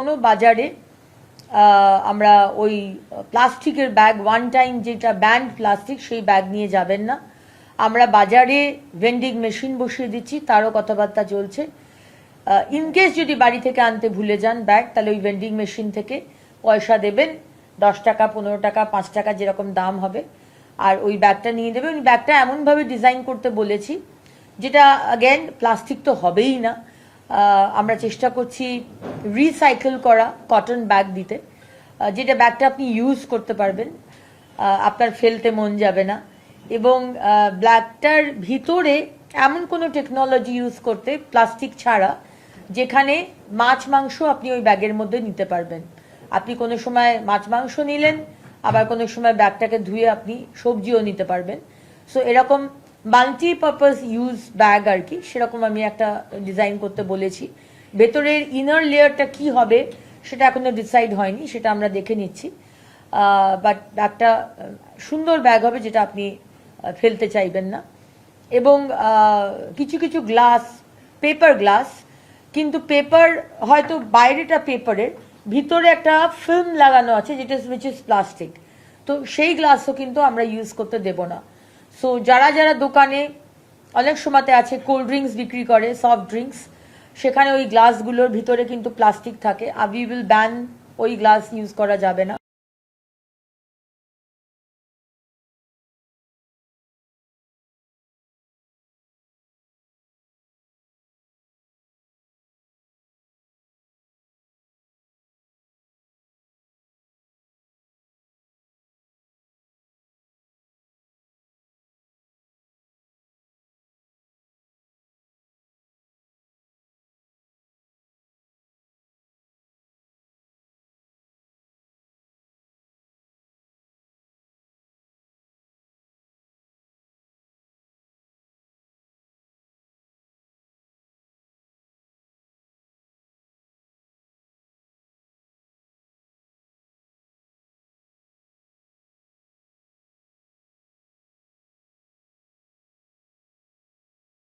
কোনো বাজারে আমরা ওই প্লাস্টিকের ব্যাগ ওয়ান টাইম যেটা ব্যান্ড প্লাস্টিক সেই ব্যাগ নিয়ে যাবেন না। আমরা বাজারে ভেন্ডিং মেশিন বসিয়ে দিচ্ছি, তারও কথাবার্তা চলছে। ইনকেস যদি বাড়ি থেকে আনতে ভুলে যান ব্যাগ, তাহলে ওই ভেন্ডিং মেশিন থেকে পয়সা দেবেন, 10 টাকা 15 টাকা 5 টাকা যেরকম দাম হবে, আর ওই ব্যাগটা নিয়ে দেবেন। ওই ব্যাগটা এমনভাবে ডিজাইন করতে বলেছি যেটা অ্যাগেন প্লাস্টিক তো হবেই না। আমরা চেষ্টা করছি রিসাইকেল করা কটন ব্যাগ দিতে, যেটা ব্যাগটা আপনি ইউজ করতে পারবেন, আপনার ফেলতে মন যাবে না। এবং ব্যাগটার ভিতরে এমন কোনো টেকনোলজি ইউজ করতে প্লাস্টিক ছাড়া, যেখানে মাছ মাংস আপনি ওই ব্যাগের মধ্যে নিতে পারবেন। আপনি কোনো সময় মাছ মাংস নিলেন, আবার কোনো সময় ব্যাগটাকে ধুয়ে আপনি সবজিও নিতে পারবেন। সো এরকম মাল্টিপারপাস ইউজ ব্যাগ আর কি, সেরকম আমি একটা ডিজাইন করতে বলেছি। ভেতরের ইনার লেয়ারটা কি হবে সেটা এখনো ডিসাইড হয়নি, সেটা আমরা দেখে নিচ্ছি। বাট ব্যাগটা সুন্দর ব্যাগ হবে, যেটা আপনি ফেলতে চাইবেন না। এবং কিছু কিছু গ্লাস, পেপার গ্লাস, কিন্তু পেপার হয়তো বাইরেটা পেপারের, ভিতরে একটা ফিল্ম লাগানো আছে যেটা উইচ ইজ প্লাস্টিক, তো সেই গ্লাসও কিন্তু আমরা ইউজ করতে দেব না। সো যারা যারা দোকানে অনেক সময়তে আছে কোল্ড ড্রিঙ্কস বিক্রি করে, সফট ড্রিঙ্কস, সেখানে ওই গ্লাসগুলোর ভিতরে কিন্তু প্লাস্টিক থাকে, উই উইল ব্যান, ওই গ্লাস ইউজ করা যাবে না।